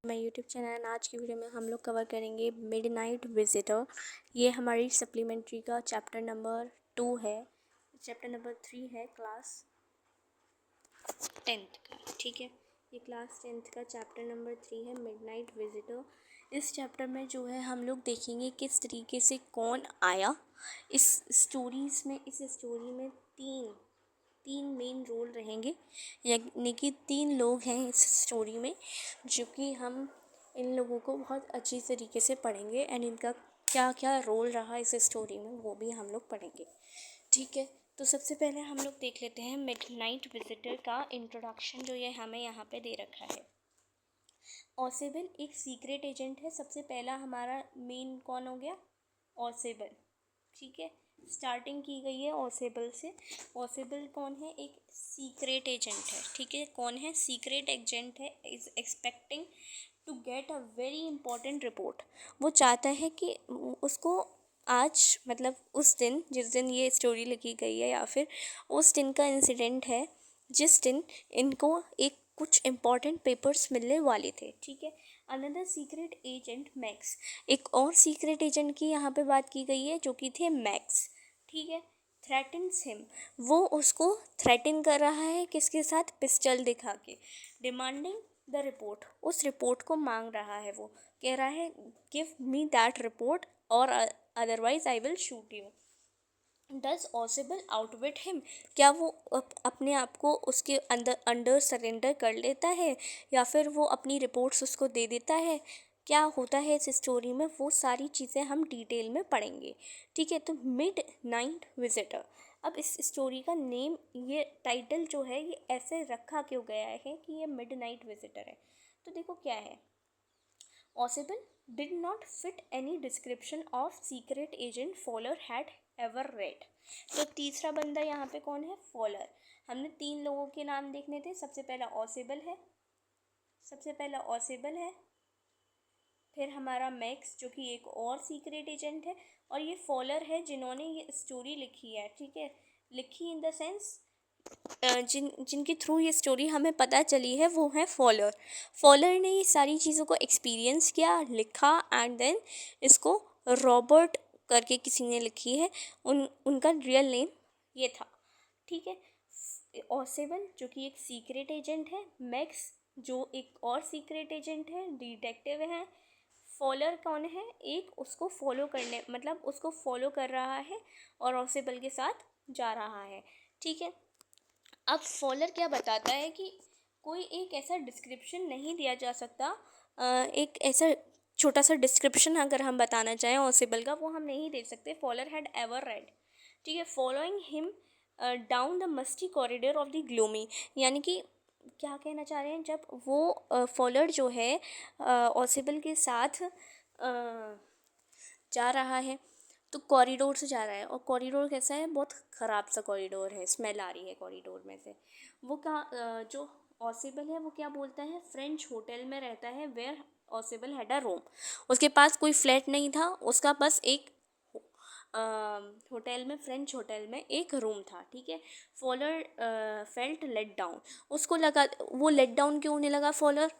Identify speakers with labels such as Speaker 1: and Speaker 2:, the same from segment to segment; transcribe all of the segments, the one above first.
Speaker 1: मैं YouTube channel. आज की वीडियो में हम लोग कवर करेंगे मिडनाइट विजिटर। ये हमारी सप्लीमेंट्री का चैप्टर नंबर 2 है। चैप्टर नंबर 3 है क्लास 10th का। ठीक है, ये क्लास 10th का चैप्टर नंबर 3 है मिडनाइट विजिटर। इस चैप्टर में जो है हम लोग देखेंगे किस तरीके से कौन आया इस स्टोरी में तीन मेन रोल रहेंगे, यानी कि 3 लोग हैं इस स्टोरी में, जो कि हम इन लोगों को बहुत अच्छी तरीके से पढ़ेंगे एंड इनका क्या क्या रोल रहा इस स्टोरी में वो भी हम लोग पढ़ेंगे। ठीक है, तो सबसे पहले हम लोग देख लेते हैं मिडनाइट विजिटर का इंट्रोडक्शन, जो ये हमें यहाँ पे दे रखा है। ऑसेबल एक सीक्रेट एजेंट है। सबसे पहला हमारा मेन कौन हो गया? ऑसेबल। ठीक है, स्टार्टिंग की गई है ऑसेबल से। ऑसेबल कौन है? एक सीक्रेट एजेंट है। ठीक है, कौन है? सीक्रेट एजेंट है। Is expecting to get a very important report. वो चाहता है कि उसको आज, मतलब उस दिन जिस दिन ये स्टोरी लिखी गई है, या फिर उस दिन का इंसिडेंट है जिस दिन इनको एक कुछ इम्पॉर्टेंट पेपर्स मिलने वाले थे। ठीक है, अनदर सीक्रेट एजेंट मैक्स। एक और सीक्रेट एजेंट की यहाँ पे बात की गई है जो कि थे मैक्स। ठीक है, थ्रेटन्स हिम। वो उसको थ्रेटन कर रहा है, किसके साथ? पिस्टल दिखा के। डिमांडिंग द रिपोर्ट, उस रिपोर्ट को मांग रहा है। वो कह रहा है गिव मी दैट रिपोर्ट और otherwise I will shoot you. Does Ausable outwit him. क्या वो अपने आप को उसके अंडर सरेंडर कर लेता है, या फिर वो अपनी रिपोर्ट्स उसको दे देता है? क्या होता है इस स्टोरी में, वो सारी चीज़ें हम डिटेल में पढ़ेंगे। ठीक है, तो मिड नाइट विजिटर। अब इस स्टोरी का नेम, ये टाइटल जो है, ये ऐसे रखा क्यों गया है कि ये मिड नाइट विजिटर है? तो देखो क्या है। Ossible did not fit any description of secret agent Fowler had ever read। तो तीसरा बंदा यहाँ पे कौन है? फॉलर। हमने 3 लोगों के नाम देखने थे। सबसे पहला ऑसेबल है, फिर हमारा मैक्स जो कि एक और सीक्रेट एजेंट है, और ये फॉलर है जिन्होंने ये स्टोरी लिखी है। ठीक है, लिखी इन द सेंस जिनके थ्रू ये स्टोरी हमें पता चली है, वो है फॉलर ने ये सारी चीज़ों को एक्सपीरियंस किया, लिखा, एंड देन इसको रॉबर्ट करके किसी ने लिखी है। उनका रियल नेम ये था। ठीक है, ऑसेबल जो कि एक सीक्रेट एजेंट है, मैक्स जो एक और सीक्रेट एजेंट है, डिटेक्टिव है। फॉलर कौन है? एक उसको फॉलो करने, मतलब उसको फॉलो कर रहा है और ऑसेबल के साथ जा रहा है। ठीक है, अब फॉलर क्या बताता है कि कोई एक ऐसा डिस्क्रिप्शन नहीं दिया जा सकता, एक ऐसा छोटा सा डिस्क्रिप्शन अगर हम बताना चाहें ऑसेबल का, वो हम नहीं दे सकते। Fowler had ever read. ठीक है, following him down the musty corridor of the gloomy. यानी कि क्या कहना चाह रहे हैं, जब वो फॉलर जो है ऑसेबल के साथ जा रहा है, तो कॉरिडोर से जा रहा है, और कॉरिडोर कैसा है? बहुत ख़राब सा कॉरिडोर है, स्मेल आ रही है कॉरिडोर में से। वो जो ऑसेबल है वो क्या बोलता है? फ्रेंच होटल में रहता है, where Ausable had a room. उसके पास कोई फ्लैट नहीं था, उसका बस एक होटल में, फ्रेंच होटल में एक रूम था। ठीक है, फॉलर फेल्ट लेट डाउन। उसको लगा, वो लेट डाउन क्यों नहीं लगा फॉलर?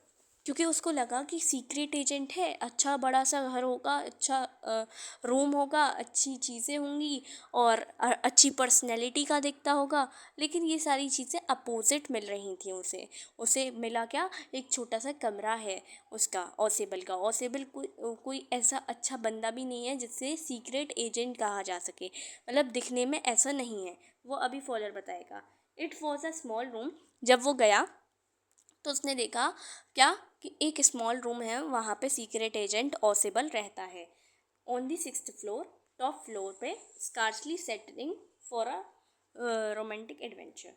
Speaker 1: क्योंकि उसको लगा कि सीक्रेट एजेंट है, अच्छा बड़ा सा घर होगा, अच्छा रूम होगा, अच्छी चीज़ें होंगी, और अच्छी पर्सनैलिटी का दिखता होगा। लेकिन ये सारी चीज़ें अपोजिट मिल रही थी उसे मिला क्या? एक छोटा सा कमरा है उसका, ऑसेबल कोई ऐसा अच्छा बंदा भी नहीं है जिससे सीक्रेट एजेंट कहा जा सके, मतलब दिखने में ऐसा नहीं है। वो अभी फॉलर बताएगा। It was a small room. जब वो गया तो उसने देखा क्या कि एक स्मॉल रूम है, वहाँ पे सीक्रेट एजेंट ऑसेबल रहता है। On the 6th floor, top floor पे, scarcely setting for a romantic adventure.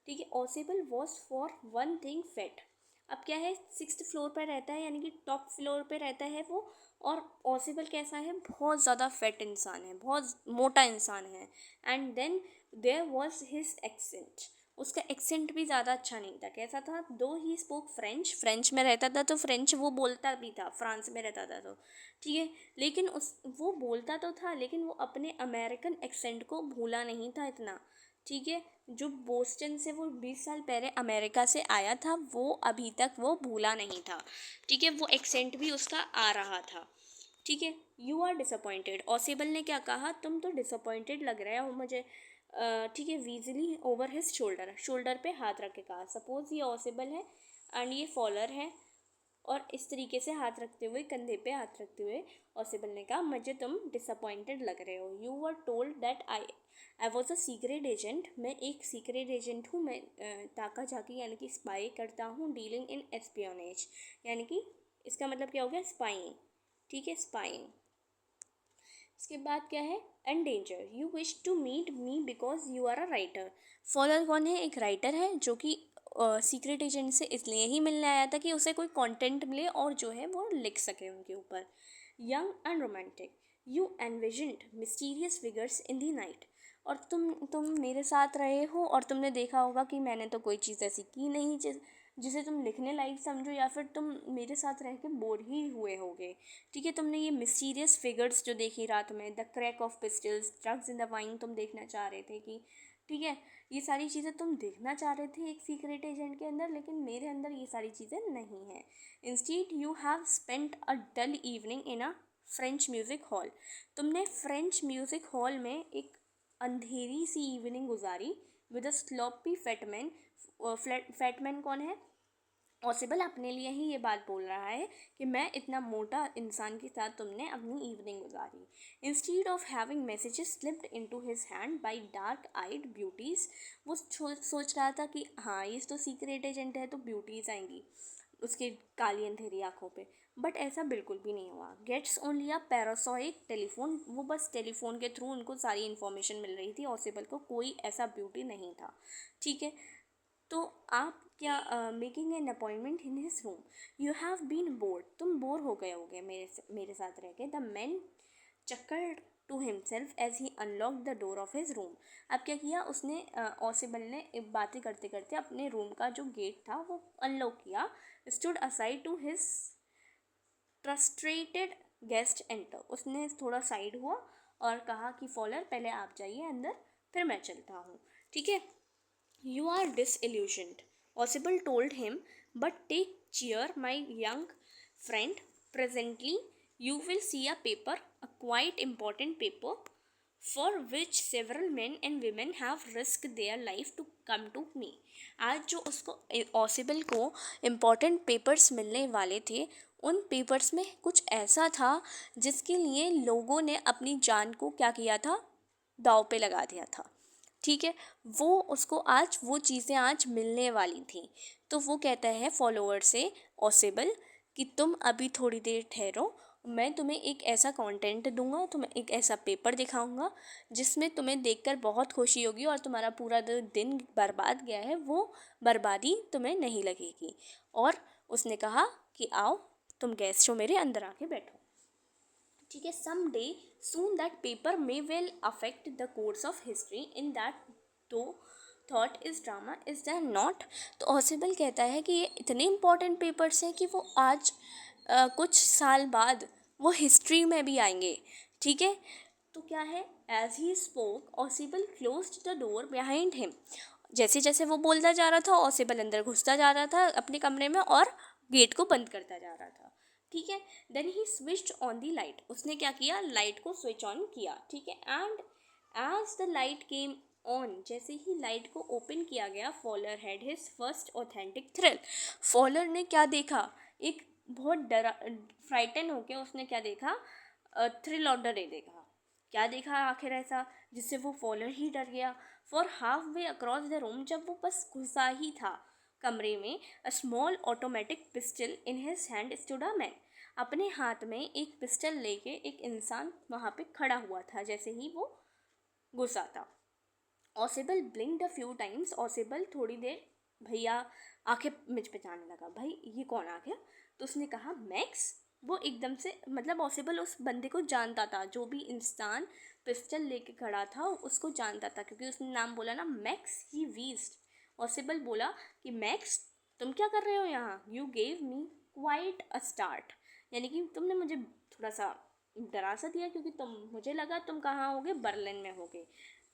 Speaker 1: ठीक है, Ausable was for one thing fat. अब क्या है, 6th फ्लोर पर रहता है, यानी कि टॉप फ्लोर पे रहता है वो। और ऑसेबल कैसा है? बहुत ज़्यादा फेट इंसान है, बहुत मोटा इंसान है। And then there was his accent. उसका एक्सेंट भी ज़्यादा अच्छा नहीं था। कैसा था? दो ही स्पोक फ्रेंच में रहता था, तो फ्रेंच वो बोलता भी था, फ्रांस में रहता था तो। ठीक है, लेकिन वो बोलता तो था, लेकिन वो अपने अमेरिकन एक्सेंट को भूला नहीं था इतना। ठीक है, जो बोस्टन से वो 20 साल पहले अमेरिका से आया था वो अभी तक वो भूला नहीं था, ठीक है। वो एक्सेंट भी उसका आ रहा था, ठीक है। यू आर डिसअपॉइंटेड, ऑसिबल ने क्या कहा, तुम तो डिसअपॉइंटेड लग रहे हो मुझे, ठीक है। Weasley over his shoulder, shoulder पे हाथ रख के कहा। सपोज ये ऑसिबल है एंड ये फॉलर है, और इस तरीके से हाथ रखते हुए, कंधे पे हाथ रखते हुए ऑसिबल ने कहा, मुझे तुम डिसअपॉइंटेड लग रहे हो। You were told that I was a secret agent, मैं एक सीक्रेट एजेंट हूँ, मैं ताका झाकी यानी कि स्पाई करता हूँ, डीलिंग इन एस्पियोनेज, यानी कि इसका मतलब क्या हो गया, स्पाइंग, ठीक है, स्पाइंग। इसके बाद क्या है, एंडेंजर, you wish to meet me because you are a writer. Fowler कौन है, एक राइटर है जो कि सीक्रेट एजेंट से इसलिए ही मिलने आया था कि उसे कोई कंटेंट मिले और जो है वो लिख सके उनके ऊपर। Young and romantic, you envisioned mysterious figures in the night, और तुम मेरे साथ रहे हो और तुमने देखा होगा कि मैंने तो कोई चीज़ ऐसी की नहीं जिसे तुम लिखने लायक समझो, या फिर तुम मेरे साथ रह के बोर ही हुए होगे, ठीक है। तुमने ये मिस्टीरियस फिगर्स जो देखी रात में, the crack of pistols, drugs in the wine, तुम देखना चाह रहे थे कि, ठीक है, ये सारी चीज़ें तुम देखना चाह रहे थे एक सीक्रेट एजेंट के अंदर, लेकिन मेरे अंदर ये सारी चीज़ें नहीं हैं। Instead you have spent a dull evening in a French music hall, तुमने फ्रेंच म्यूज़िक हॉल में एक अंधेरी सी इवनिंग गुजारी with a sloppy fat man. Fat man कौन है, पॉसिबल अपने लिए ही ये बात बोल रहा है कि मैं इतना मोटा इंसान के साथ तुमने अपनी इवनिंग गुजारी। Instead of having messages slipped into his hand by dark eyed beauties, वो सोच रहा था कि हाँ ये तो सीक्रेट एजेंट है तो ब्यूटीज आएंगी उसके काली अंधेरी आँखों पे, बट ऐसा बिल्कुल भी नहीं हुआ। गेट्स ओनली अ पैरासोइक टेलीफोन, वो बस टेलीफोन के थ्रू उनको सारी इन्फॉर्मेशन मिल रही थी, ऑसिबल को कोई ऐसा ब्यूटी नहीं था, ठीक है। तो आप क्या, making an appointment in his room, you have been bored, तुम बोर हो गए होगे मेरे साथ रह के। The man chuckled to himself as he unlock the door of his room, अब क्या किया उसने, ऑसिबल ने बातें करते करते अपने रूम का जो गेट था वो अनलॉक किया। Stood aside to his frustrated guest enter, उसने थोड़ा साइड हुआ और कहा कि फॉलर पहले आप जाइए अंदर, फिर मैं चलता हूँ, ठीक है। You are disillusioned, Ossible told him, but take cheer, my young friend. Presently, you will see a paper, a quite important paper, for which several men and women have risked their life to come to me. आज जो उसको ऑसिबल को important papers मिलने वाले थे, उन papers में कुछ ऐसा था जिसके लिए लोगों ने अपनी जान को क्या किया था, दाव पे लगा दिया था, ठीक है। वो उसको आज वो चीज़ें आज मिलने वाली थी, तो वो कहता है फॉलोअर से, ऑसिबल, कि तुम अभी थोड़ी देर ठहरो, मैं तुम्हें एक ऐसा कंटेंट दूंगा, तुम्हें एक ऐसा पेपर दिखाऊंगा जिसमें तुम्हें देखकर बहुत खुशी होगी और तुम्हारा पूरा दिन बर्बाद गया है वो बर्बादी तुम्हें नहीं लगेगी। और उसने कहा कि आओ तुम गेस्ट हो मेरे, अंदर आके बैठो, ठीक है। Someday soon that paper may well affect the course of history in that though thought is drama is that not. तो ऑसिबल कहता है कि ये इतने इंपॉर्टेंट पेपर्स हैं कि वो आज कुछ साल बाद वो हिस्ट्री में भी आएंगे, ठीक है। तो क्या है, as he spoke Ausable closed the door behind him, जैसे जैसे वो बोलता जा रहा था ऑसिबल अंदर घुसता जा रहा था अपने कमरे में और गेट को बंद करता जा रहा था, ठीक है। Then he switched on the light, उसने क्या किया, लाइट को स्विच ऑन किया, ठीक है। And as the light came on, जैसे ही लाइट को ओपन किया गया, Fowler had his first authentic thrill, Fowler ने क्या देखा, एक बहुत डरा फ्राइटन होके उसने क्या देखा, थ्रिल और डरे देखा। क्या देखा आखिर ऐसा जिससे वो फॉलर ही डर गया। For half way across the room, जब वो बस घुसा ही था कमरे में, a small automatic pistol in his hand stood a man, अपने हाथ में एक पिस्टल लेके एक इंसान वहाँ पे खड़ा हुआ था जैसे ही वो घुसा था। ऑसिबल ब्लिंक्ड अ फ्यू टाइम्स, ऑसिबल थोड़ी देर भैया आंखें मिचमिचाने लगा, भाई ये कौन आ गया। तो उसने कहा मैक्स, वो एकदम से, मतलब ऑसिबल उस बंदे को जानता था, जो भी इंसान पिस्टल लेके खड़ा था उसको जानता था, क्योंकि उसने नाम बोला ना मैक्स, ही वीज्ड। ऑसिबल बोला कि मैक्स तुम क्या कर रहे हो यहाँ, you gave me quite a start, यानी कि तुमने मुझे थोड़ा सा डरा सा दिया, क्योंकि मुझे लगा तुम कहाँ होगे, बर्लिन में होगे,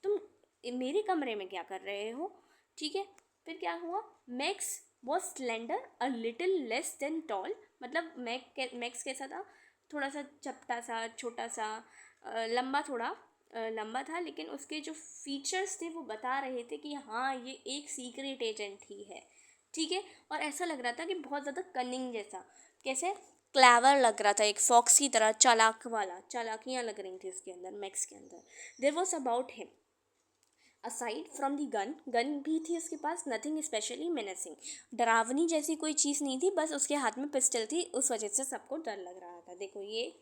Speaker 1: तुम मेरे कमरे में क्या कर रहे हो, ठीक है। फिर क्या हुआ, Max was slender a little less than tall, मतलब मैक्स कैसा था, थोड़ा सा चपटा सा, छोटा सा, लंबा, थोड़ा लंबा था, लेकिन उसके जो फीचर्स थे वो बता रहे थे कि हाँ ये एक सीक्रेट एजेंट ही है, ठीक है। और ऐसा लग रहा था कि बहुत ज़्यादा कनिंग जैसा, कैसे, क्लेवर लग रहा था, एक फॉक्स की तरह, चालाक वाला, चालाकियाँ लग रही थी उसके अंदर, मैक्स के अंदर। There was about him aside from the gun भी थी उसके पास, नथिंग स्पेशली मेनेसिंग, डरावनी जैसी कोई चीज़ नहीं थी, बस उसके हाथ में पिस्टल थी, उस वजह से सबको डर लग रहा था। देखो ये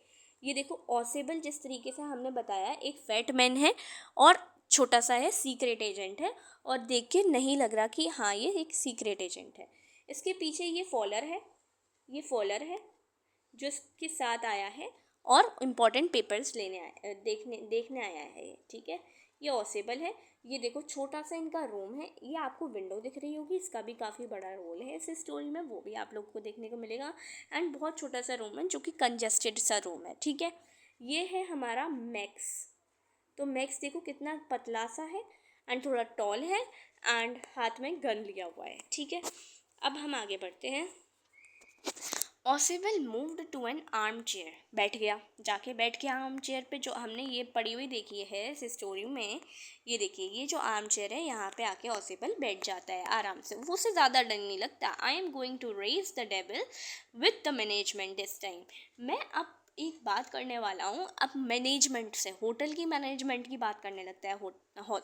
Speaker 1: देखो, ऑसेबल जिस तरीके से हमने बताया, एक फैट मैन है और छोटा सा है, सीक्रेट एजेंट है, और देख के नहीं लग रहा कि हाँ ये एक सीक्रेट एजेंट है। इसके पीछे ये फॉलर है, ये फॉलर है जो इसके साथ आया है और इम्पॉर्टेंट पेपर्स लेने आया, देखने आया है ये, ठीक है। ये ऑसेबल है। ये देखो छोटा सा इनका रूम है, ये आपको विंडो दिख रही होगी, इसका भी काफ़ी बड़ा रोल है इस स्टोरी में, वो भी आप लोग को देखने को मिलेगा। एंड बहुत छोटा सा रूम है जो कि कंजेस्टेड सा रूम है, ठीक है। ये है हमारा मैक्स। तो मैक्स देखो कितना पतला सा है एंड थोड़ा टॉल है एंड हाथ में गन लिया हुआ है, ठीक है। अब हम आगे बढ़ते हैं। Ausable moved to an armchair, बैठ गया, जाके बैठ गया आर्म चेयर पे, जो हमने ये पढ़ी हुई देखी है इस स्टोरी में। ये देखिए, ये जो आर्म चेयर है यहाँ पे आके ऑसिबल बैठ जाता है आराम से, वो से ज़्यादा डर नहीं लगता। I am going to raise the devil with the management this time, मैं अब एक बात करने वाला हूँ, अब मैनेजमेंट से, होटल की मैनेजमेंट की बात करने लगता है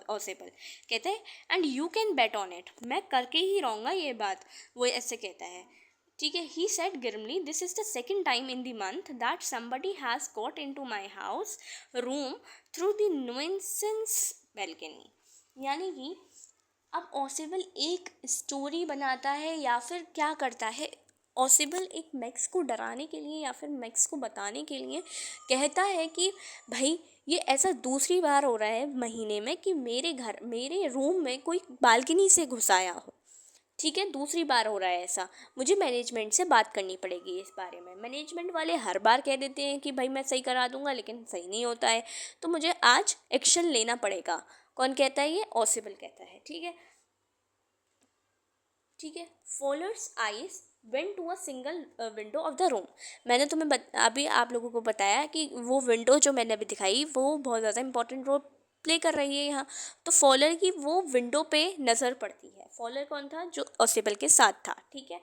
Speaker 1: ऑसिबल। कहते हैं and you can bet on it, मैं करके ही रहूँगा ये बात, वो ऐसे कहता है, ठीक है। He said grimly, this is the second time in the month that somebody has got into my house room through the nuisance balcony. यानी कि अब ऑसिबल एक स्टोरी बनाता है या फिर क्या करता है, ऑसिबल एक मैक्स को डराने के लिए या फिर मैक्स को बताने के लिए कहता है कि भाई ये ऐसा दूसरी बार हो रहा है महीने में कि मेरे रूम में कोई बालकनी से घुस आया हो, ठीक है। दूसरी बार हो रहा है ऐसा, मुझे मैनेजमेंट से बात करनी पड़ेगी इस बारे में। मैनेजमेंट वाले हर बार कह देते हैं कि भाई मैं सही करा दूंगा, लेकिन सही नहीं होता है, तो मुझे आज एक्शन लेना पड़ेगा। कौन कहता है, ये ऑसिबल कहता है, ठीक है, ठीक है। Fowler's eyes went to a single window of the room, मैंने तुम्हें अभी आप लोगों को बताया कि वो विंडो जो मैंने अभी दिखाई वो बहुत ज़्यादा इंपॉर्टेंट रोल प्ले कर रही है यहाँ। तो फॉलोअर की वो विंडो पे नज़र पड़ती है। फॉलोअर कौन था, जो ऑसिबल के साथ था, ठीक है।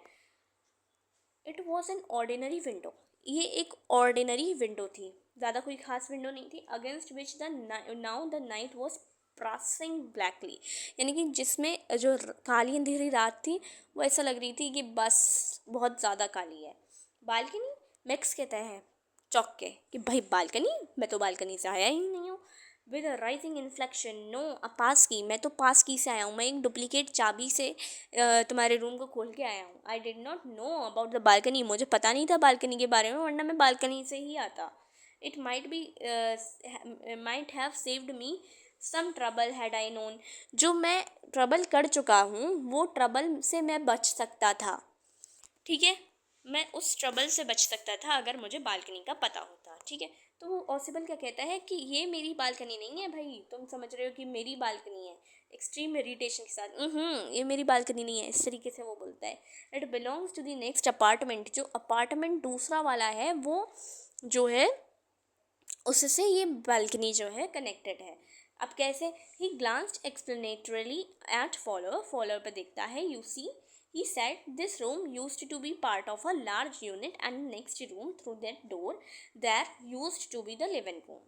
Speaker 1: It was an ordinary window, ये एक ऑर्डिनरी विंडो थी, ज़्यादा कोई खास विंडो नहीं थी। Against which the now the night was pressing blackly, यानी कि जिसमें जो काली अंधेरी रात थी वो ऐसा लग रही थी कि बस बहुत ज़्यादा काली है। बालकनी, मैक्स कहता है चौंक के कि भाई बालकनी, मैं तो बालकनी से आया ही नहीं हूँ। With a rising inflection, no a pass key, मैं तो पास की से आया हूँ, मैं एक डुप्लीकेट चाबी से तुम्हारे रूम को खोल के आया हूँ। I did not know about the balcony, मुझे पता नहीं था बालकनी के बारे में, वरना मैं बालकनी से ही आता। It might have saved me some trouble had I known, जो मैं ट्रबल कर चुका हूँ वो ट्रबल से मैं बच सकता था, ठीक है। मैं उस ट्रबल से बच सकता था अगर मुझे बालकनी का पता होता, ठीक है। तो वो ऑसिबल क्या कहता है कि ये मेरी बालकनी नहीं है भाई, तुम समझ रहे हो कि मेरी बालकनी है, एक्सट्रीम इरिटेशन के साथ, ये मेरी बालकनी नहीं है, इस तरीके से वो बोलता है। It belongs to the next apartment, जो अपार्टमेंट दूसरा वाला है वो जो है उससे ये बालकनी जो है कनेक्टेड है। अब कैसे, he glanced explanatorily at Fowler पे देखता है, you see, he said this room used to be part of a large unit and next room through that door there used to be the living room.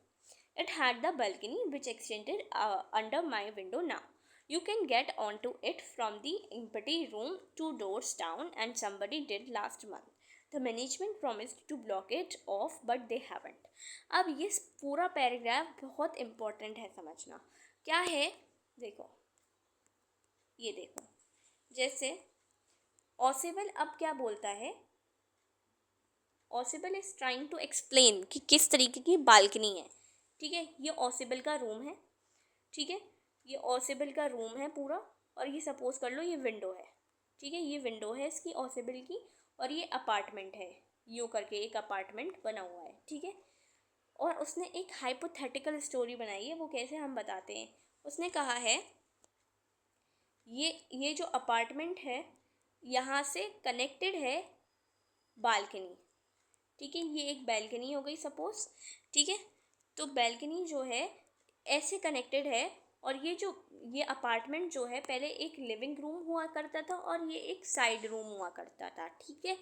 Speaker 1: It had the balcony which extended under my window now. You can get onto it from the empty room 2 doors down and somebody did last month. The management promised to block it off but they haven't. अब ये पूरा paragraph बहुत important है समझना। क्या है, देखो, ये देखो, जैसे ऑसिबल अब क्या बोलता है, Ausable is trying to explain कि किस तरीके की बालकनी है, ठीक है। ये ऑसिबल का रूम है, ठीक है, ये ऑसिबल का रूम है पूरा, और ये सपोज कर लो ये विंडो है, ठीक है, ये विंडो है इसकी ऑसिबल की, और ये अपार्टमेंट है, यू करके एक अपार्टमेंट बना हुआ है, ठीक है। और उसने एक हाइपोथेटिकल स्टोरी बनाई है, वो कैसे हम बताते हैं। उसने कहा है ये जो अपार्टमेंट है यहाँ से कनेक्टेड है बालकनी। ठीक है, ये एक बैल्कनी हो गई सपोज। ठीक है, तो बैल्कनी जो है ऐसे कनेक्टेड है, और ये अपार्टमेंट जो है पहले एक लिविंग रूम हुआ करता था और ये एक साइड रूम हुआ करता था। ठीक है,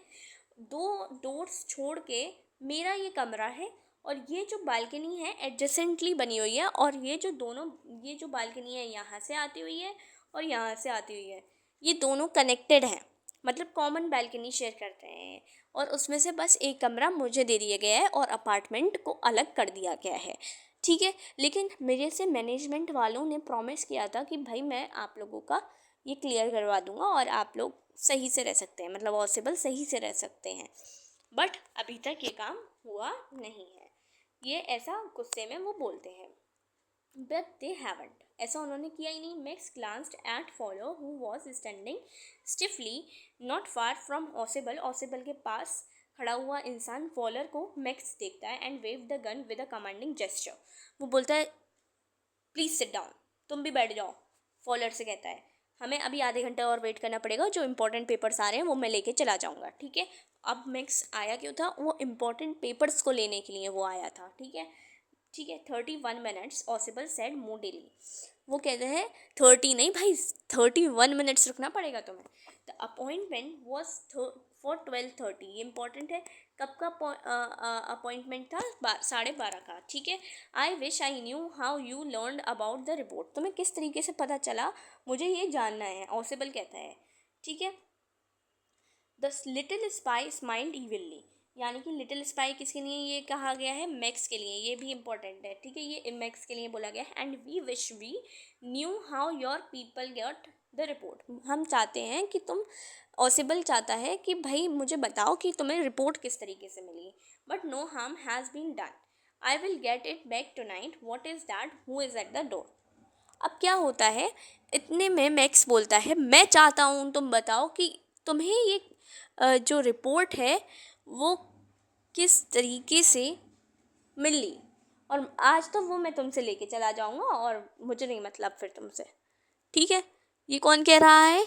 Speaker 1: 2 डोर्स छोड़ के मेरा ये कमरा है, और ये जो बालकनी है एडजेसेंटली बनी हुई है, और ये जो बालकनी है यहाँ से आती हुई है और यहाँ से आती हुई है, ये दोनों कनेक्टेड हैं, मतलब कॉमन बालकनी शेयर करते हैं, और उसमें से बस एक कमरा मुझे दे दिया गया है और अपार्टमेंट को अलग कर दिया गया है। ठीक है, लेकिन मेरे से मैनेजमेंट वालों ने प्रॉमिस किया था कि भाई मैं आप लोगों का ये क्लियर करवा दूंगा और आप लोग सही से रह सकते हैं, मतलब पॉसिबल सही से रह सकते हैं। बट अभी तक ये काम हुआ नहीं है, ये ऐसा गुस्से में वो बोलते हैं। बट दे हैवंट, ऐसा उन्होंने किया ही नहीं। Max glanced at Fowler who was standing stiffly not far from Ausable. Ausable के पास खड़ा हुआ इंसान फॉलर को मैक्स देखता है and wave the gun with a commanding gesture. वो बोलता है प्लीज़ सिट डाउन, तुम भी बैठ जाओ। फॉलर से कहता है हमें अभी आधे घंटे और वेट करना पड़ेगा, जो इंपॉर्टेंट पेपर्स आ रहे हैं वो मैं लेके चला जाऊँगा। ठीक है, अब मैक्स आया क्यों था? वो इम्पॉर्टेंट पेपर्स को लेने के लिए वो आया था। ठीक है 31 मिनट्स ऑसिबल सेड मूडीली। वो कहते हैं 30 नहीं भाई, 31 मिनट्स रुकना पड़ेगा तुम्हें। The appointment was for 12:30। ये इंपॉर्टेंट है, कब का अपॉइंटमेंट था? 12:30 का। ठीक है, I wish I knew how you learn about the report. तुम्हें किस तरीके से पता चला, मुझे ये जानना है, ऑसिबल कहता है। ठीक है, द लिटिल स्पाई स्माइल्ड इविलली, यानी कि लिटिल स्पाई किसके लिए ये कहा गया है? मैक्स के लिए, ये भी इंपॉर्टेंट है। ठीक है, ये मैक्स के लिए बोला गया है। And we wish we knew how your people get the report. हम चाहते हैं कि तुम, ऑसिबल चाहता है कि भाई मुझे बताओ कि तुम्हें रिपोर्ट किस तरीके से मिली। But no harm has been done, I will get it back tonight, what is that, who is at the door. अब क्या होता है, इतने में मैक्स बोलता है मैं चाहता हूँ तुम बताओ कि तुम्हें ये जो रिपोर्ट है वो किस तरीके से मिली, और आज तो वो मैं तुमसे लेके चला जाऊँगा और मुझे नहीं मतलब फिर तुमसे। ठीक है, ये कौन कह रहा है?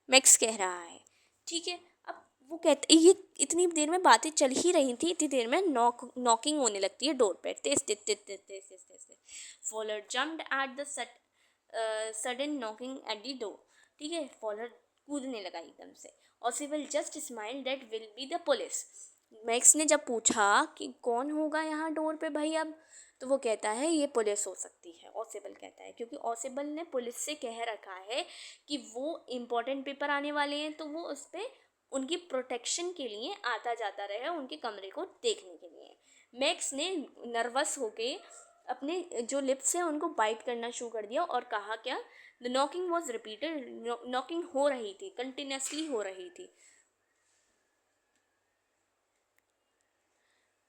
Speaker 1: मैक्स कह रहा है। ठीक है, अब वो कहते, ये इतनी देर में बातें चल ही रही थी, इतनी देर में नॉकिंग होने लगती है डोर पे, तेज तेज तेज तेज तेज तेज तेज। Fowler jumped at the sudden knocking at the door. ठीक है, फॉलर कूदने लगा एकदम से। Ausable just smile that will be the police. Max ने जब पूछा कि कौन होगा यहाँ डोर पे भाई अब, तो वो कहता है ये पुलिस हो सकती है। ऑसिबल कहता है, क्योंकि ऑसिबल ने पुलिस से कह रखा है कि वो इम्पोर्टेंट पेपर आने वाले हैं, तो वो उस पर उनकी प्रोटेक्शन के लिए आता जाता रहे, उनके कमरे को देखने के लिए। मैक्स ने नर्वस होके अपने जो लिप्स हैं उनको बाइट करना शुरू कर दिया और कहा क्या? The knocking was repeated. Knocking हो रही थी, कंटिन्यूसली हो रही थी।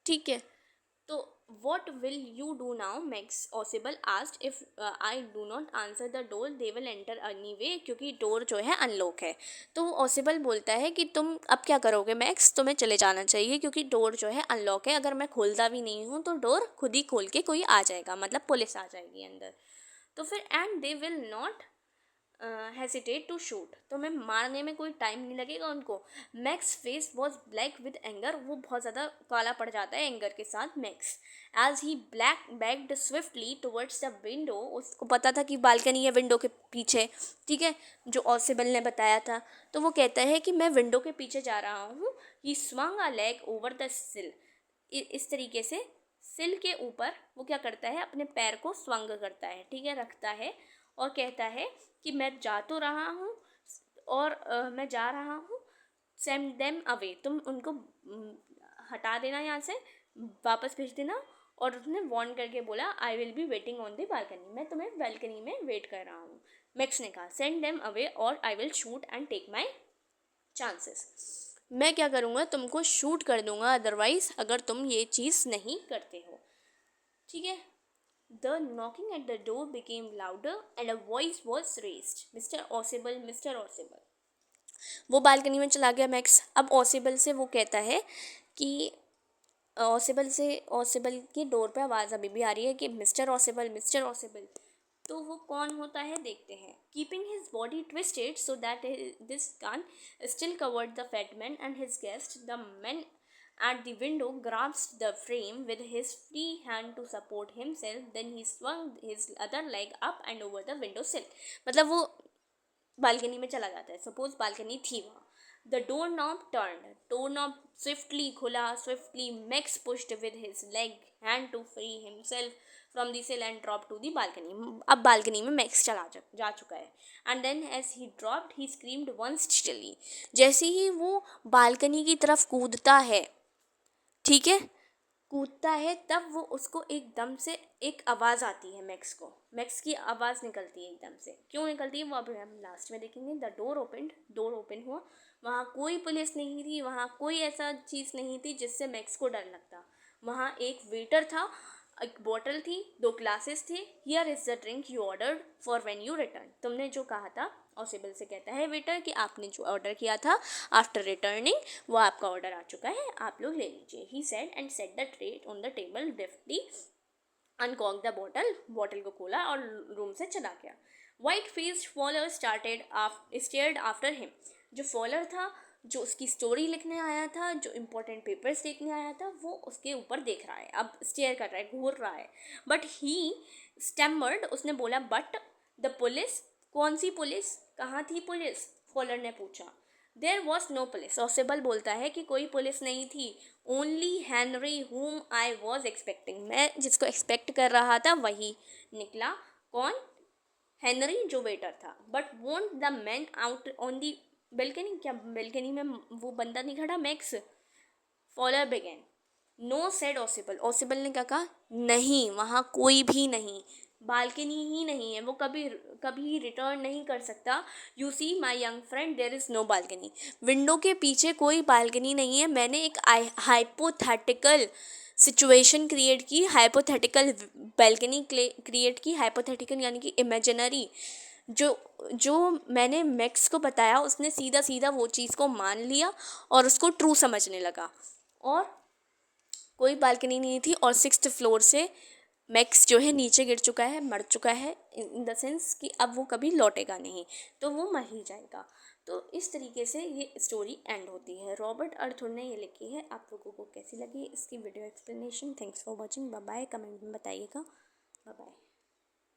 Speaker 1: ठीक है, तो what will you do now max? ऑसिबल asked if I do not answer the door they will enter any way, क्योंकि डोर जो है अनलॉक है। तो ऑसिबल बोलता है कि तुम अब क्या करोगे मैक्स? तुम्हें चले जाना चाहिए, क्योंकि डोर जो है अनलॉक है, अगर मैं खोलता भी नहीं हूँ तो डोर खुद ही खोल के कोई आ जाएगा, मतलब पुलिस आ जाएगी अंदर। तो फिर and they will not hesitate to shoot, तो मैं मारने में कोई टाइम नहीं लगेगा उनको। Max face was black with anger, वो बहुत ज़्यादा काला पड़ जाता है एंगर के साथ Max. As he black backed swiftly towards the window, उसको पता था कि बालकनी है विंडो के पीछे। ठीक है, जो ऑसिबल ने बताया था। तो वो कहता है कि मैं विंडो के पीछे जा रहा हूँ। ही swung a leg over the सिल, इस तरीके से सिल के ऊपर वो क्या करता है, अपने पैर को स्वंग करता है। ठीक है, रखता है और कहता है कि मैं जा तो रहा हूँ, और मैं जा रहा हूँ, सेंड देम अवे, तुम उनको हटा देना यहाँ से, वापस भेज देना। और उसने वार्न करके बोला I will be waiting on the balcony, मैं तुम्हें बालकनी में वेट कर रहा हूँ। मैक्स ने कहा सेंड देम अवे और I will shoot and take my chances, मैं क्या करूँगा, तुमको शूट कर दूंगा अदरवाइज, अगर तुम ये चीज़ नहीं करते हो। ठीक है, the knocking at the door became louder and a voice was raised, mister ऑसिबल, mister ऑसिबल। वो बालकनी में चला गया मैक्स। अब ऑसिबल से वो कहता है कि ऑसिबल की डोर पे आवाज़ अभी भी आ रही है कि मिस्टर ऑसिबल, मिस्टर ऑसिबल। तो वो कौन होता है देखते हैं. Keeping his body twisted so that this gun still covered the fat man and his guest, the man at the window grasped the frame with his free hand to support himself. Then he swung his other leg up and over the window sill. मतलब वो balcony में चला जाता है. Suppose balcony थी वहाँ. The door knob turned. Door knob swiftly खुला. Swiftly Max pushed with his leg hand to free himself from the cell and drop to the balcony. अब बालकनी में मैक्स जा चुका है. And then as he dropped he screamed once stilly. जैसे ही वो balcony की तरफ कूदता है, ठीक है, कूदता है, तब वो उसको एकदम से एक आवाज़ आती है. मैक्स की आवाज़ निकलती है एकदम से. क्यों निकलती है वो अभी हम लास्ट में देखेंगे. द डोर ओपन हुआ. वहाँ कोई पुलिस नहीं थी. वहाँ कोई ऐसा चीज़ नहीं थी जिससे मैक्स को डर लगता. वहाँ एक वेटर था, एक बॉटल थी, 2 ग्लासेस थे. Here is the drink you ordered for when you return. तुमने जो कहा था, ऑसिबल से कहता है वेटर कि आपने जो ऑर्डर किया था आफ्टर रिटर्निंग, वो आपका ऑर्डर आ चुका है, आप लोग ले लीजिए. He said and set the tray on the table. Deftly uncork the bottle को खोला और रूम से चला गया. White faced Fowler stared after him. जो फॉलर था, जो उसकी स्टोरी लिखने आया था, जो इम्पोर्टेंट पेपर्स देखने आया था, वो उसके ऊपर देख रहा है. अब स्टेयर कर रहा है, घूर रहा है. But he stammered. उसने बोला बट द पुलिस. कौन सी पुलिस? कहाँ थी पुलिस? फॉलर ने पूछा. There was no police. Ausable बोलता है कि कोई पुलिस नहीं थी. Only Henry whom I was expecting. मैं जिसको एक्सपेक्ट कर रहा था वही निकला. कौन? हेनरी, जो वेटर था. But won't the man out on the balcony. क्या बेल्कनी में वो बंदा नहीं खड़ा? Max. Fowler began. No said Ausable. Ausable ने क्या कहा? नहीं, वहाँ कोई भी नहीं, बालकनी ही नहीं है, वो कभी रिटर्न नहीं कर सकता. You see my young friend, there is no balcony. Window के पीछे कोई बालकनी नहीं है. मैंने एक हाइपोथेटिकल सिचुएशन क्रिएट की, हाइपोथेटिकल बालकनी क्रिएट की. हाइपोथेटिकल यानी कि इमेजिनरी. जो मैंने मैक्स को बताया, उसने सीधा सीधा वो चीज़ को मान लिया और उसको ट्रू समझने लगा. और कोई बालकनी नहीं थी. और 6th फ्लोर से मैक्स जो है नीचे गिर चुका है, मर चुका है. इन द सेंस कि अब वो कभी लौटेगा नहीं, तो वो मर ही जाएगा. तो इस तरीके से ये स्टोरी एंड होती है. रॉबर्ट अर्थुर ने ये लिखी है. आप लोगों को कैसी लगी इसकी video explanation? Thanks for watching. Bye bye. Comment में बताइएगा. Bye bye.